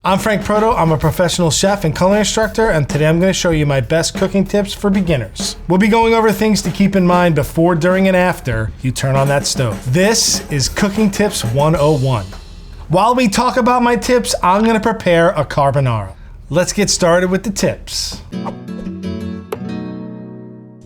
I'm Frank Proto, I'm a professional chef and culinary instructor, and today I'm going to show you my best cooking tips for beginners. We'll be going over things to keep in mind before, during, and after you turn on that stove. This is Cooking Tips 101. While we talk about my tips, I'm going to prepare a carbonara. Let's get started with the tips.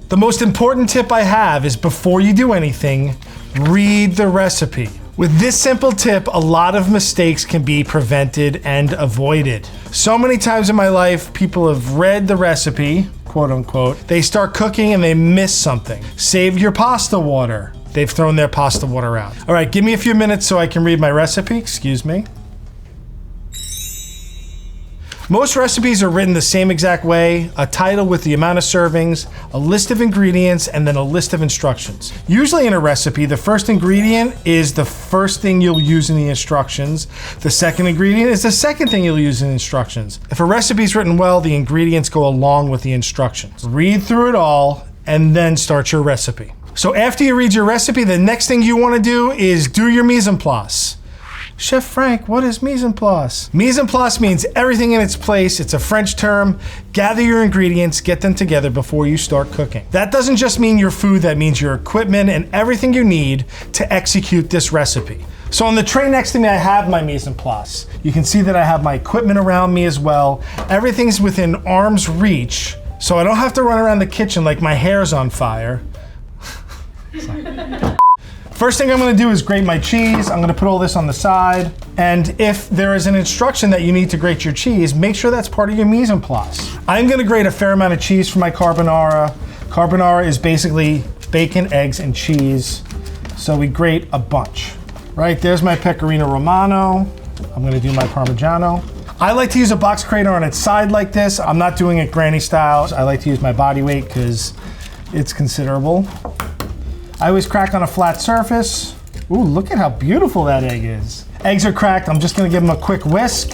The most important tip I have is before you do anything, read the recipe. With this simple tip, a lot of mistakes can be prevented and avoided. So many times in my life, people have read the recipe, quote unquote, they start cooking and they miss something. Save your pasta water. They've thrown their pasta water out. All right, give me a few minutes so I can read my recipe, excuse me. Most recipes are written the same exact way, a title with the amount of servings, a list of ingredients, and then a list of instructions. Usually in a recipe, the first ingredient is the first thing you'll use in the instructions. The second ingredient is the second thing you'll use in the instructions. If a recipe is written well, the ingredients go along with the instructions. Read through it all and then start your recipe. So after you read your recipe, the next thing you want to do is do your mise en place. Chef Frank, what is mise en place? Mise en place means everything in its place. It's a French term. Gather your ingredients, get them together before you start cooking. That doesn't just mean your food, that means your equipment and everything you need to execute this recipe. So on the tray next to me, I have my mise en place. You can see that I have my equipment around me as well. Everything's within arm's reach, so I don't have to run around the kitchen like my hair's on fire. First thing I'm going to do is grate my cheese. I'm going to put all this on the side. And if there is an instruction that you need to grate your cheese, make sure that's part of your mise en place. I'm going to grate a fair amount of cheese for my carbonara. Carbonara is basically bacon, eggs, and cheese. So we grate a bunch. Right, there's my pecorino romano. I'm going to do my parmigiano. I like to use a box grater on its side like this. I'm not doing it granny style. I like to use my body weight because it's considerable. I always crack on a flat surface. Ooh, look at how beautiful that egg is. Eggs are cracked, I'm just gonna give them a quick whisk.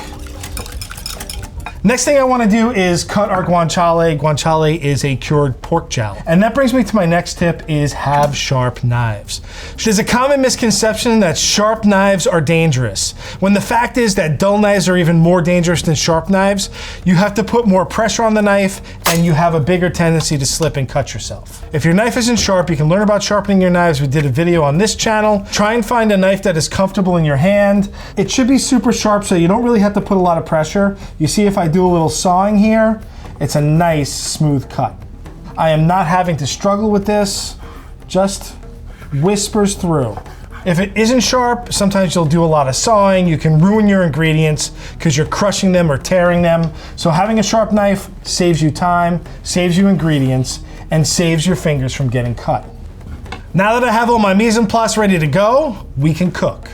Next thing I wanna do is cut our guanciale. Guanciale is a cured pork jowl. And that brings me to my next tip is have sharp knives. There's a common misconception that sharp knives are dangerous, when the fact is that dull knives are even more dangerous than sharp knives. You have to put more pressure on the knife and you have a bigger tendency to slip and cut yourself. If your knife isn't sharp, you can learn about sharpening your knives. We did a video on this channel. Try and find a knife that is comfortable in your hand. It should be super sharp so you don't really have to put a lot of pressure. You see if I do a little sawing here, it's a nice smooth cut. I am not having to struggle with this, just whispers through. If it isn't sharp, sometimes you'll do a lot of sawing. You can ruin your ingredients because you're crushing them or tearing them. So having a sharp knife saves you time, saves you ingredients, and saves your fingers from getting cut. Now that I have all my mise en place ready to go, we can cook.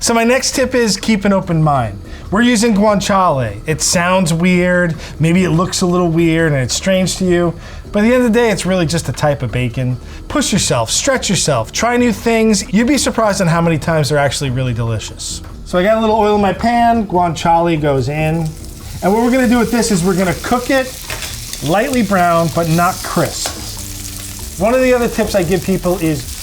So my next tip is keep an open mind. We're using guanciale. It sounds weird, maybe it looks a little weird and it's strange to you, but at the end of the day, it's really just a type of bacon. Push yourself, stretch yourself, try new things. You'd be surprised on how many times they're actually really delicious. So I got a little oil in my pan, guanciale goes in. And what we're gonna do with this is we're gonna cook it lightly brown, but not crisp. One of the other tips I give people is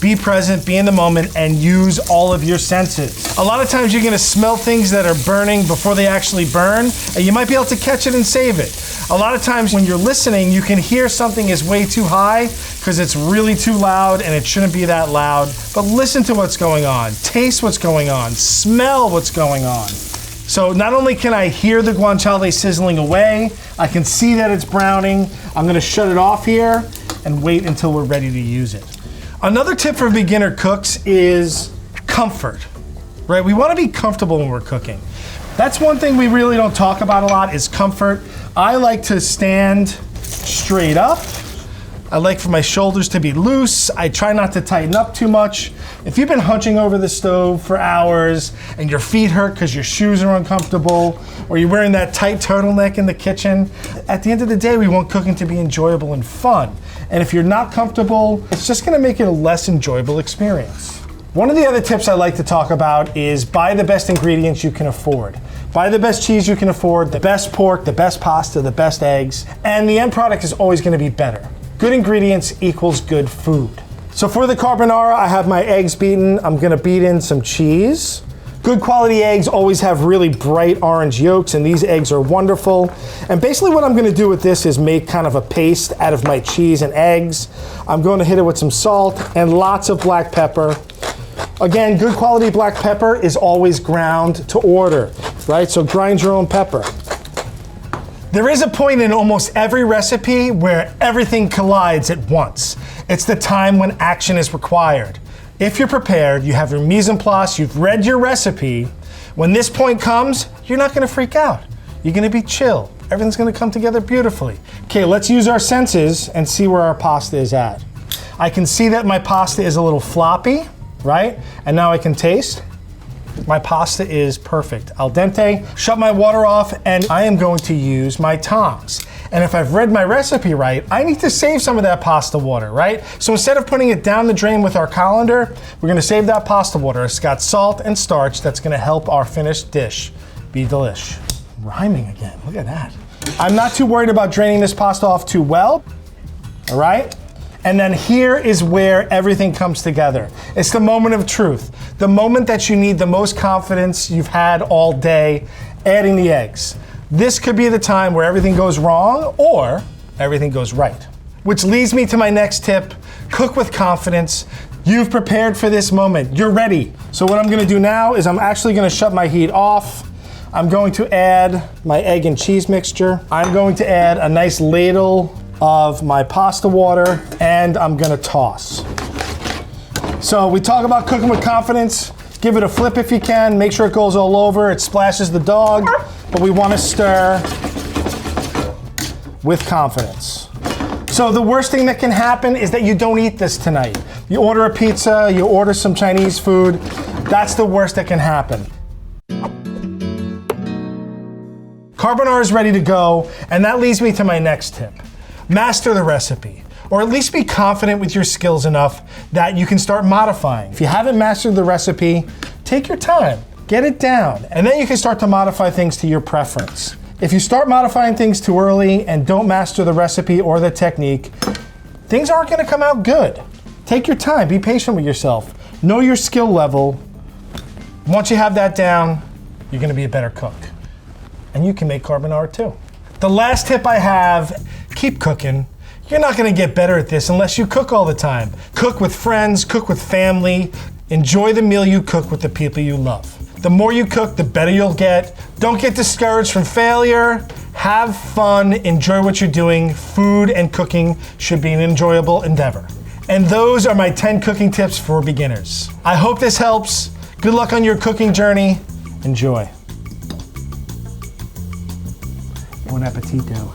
be present, be in the moment, and use all of your senses. A lot of times you're gonna smell things that are burning before they actually burn, and you might be able to catch it and save it. A lot of times when you're listening, you can hear something is way too high because it's really too loud and it shouldn't be that loud. But listen to what's going on, taste what's going on, smell what's going on. So not only can I hear the guanciale sizzling away, I can see that it's browning. I'm gonna shut it off here and wait until we're ready to use it. Another tip for beginner cooks is comfort, right? We want to be comfortable when we're cooking. That's one thing we really don't talk about a lot is comfort. I like to stand straight up. I like for my shoulders to be loose. I try not to tighten up too much. If you've been hunching over the stove for hours and your feet hurt because your shoes are uncomfortable, or you're wearing that tight turtleneck in the kitchen, at the end of the day, we want cooking to be enjoyable and fun. And if you're not comfortable, it's just gonna make it a less enjoyable experience. One of the other tips I like to talk about is buy the best ingredients you can afford. Buy the best cheese you can afford, the best pork, the best pasta, the best eggs, and the end product is always gonna be better. Good ingredients equals good food. So for the carbonara, I have my eggs beaten. I'm gonna beat in some cheese. Good quality eggs always have really bright orange yolks, and these eggs are wonderful. And basically what I'm gonna do with this is make kind of a paste out of my cheese and eggs. I'm going to hit it with some salt and lots of black pepper. Again, good quality black pepper is always ground to order, right? So grind your own pepper. There is a point in almost every recipe where everything collides at once. It's the time when action is required. If you're prepared, you have your mise en place, you've read your recipe, when this point comes, you're not gonna freak out. You're gonna be chill. Everything's gonna come together beautifully. Okay, let's use our senses and see where our pasta is at. I can see that my pasta is a little floppy, right? And now I can taste. My pasta is perfect. Al dente, shut my water off, and I am going to use my tongs. And if I've read my recipe right, I need to save some of that pasta water, right? So instead of putting it down the drain with our colander, we're gonna save that pasta water. It's got salt and starch that's gonna help our finished dish be delish. Rhyming again, look at that. I'm not too worried about draining this pasta off too well, all right? And then here is where everything comes together. It's the moment of truth. The moment that you need the most confidence you've had all day, adding the eggs. This could be the time where everything goes wrong or everything goes right. Which leads me to my next tip, cook with confidence. You've prepared for this moment, you're ready. So what I'm gonna do now is I'm actually gonna shut my heat off. I'm going to add my egg and cheese mixture. I'm going to add a nice ladle of my pasta water, and I'm gonna toss. So we talk about cooking with confidence. Give it a flip if you can. Make sure it goes all over. It splashes the dog, but we wanna stir with confidence. So the worst thing that can happen is that you don't eat this tonight. You order a pizza, you order some Chinese food. That's the worst that can happen. Carbonara is ready to go, and that leads me to my next tip. Master the recipe, or at least be confident with your skills enough that you can start modifying. If you haven't mastered the recipe, take your time, get it down, and then you can start to modify things to your preference. If you start modifying things too early and don't master the recipe or the technique, things aren't gonna come out good. Take your time, be patient with yourself, know your skill level. Once you have that down, you're gonna be a better cook. And you can make carbonara too. The last tip I have, keep cooking. You're not gonna get better at this unless you cook all the time. Cook with friends, cook with family. Enjoy the meal you cook with the people you love. The more you cook, the better you'll get. Don't get discouraged from failure. Have fun, enjoy what you're doing. Food and cooking should be an enjoyable endeavor. And those are my 10 cooking tips for beginners. I hope this helps. Good luck on your cooking journey. Enjoy. Buon appetito.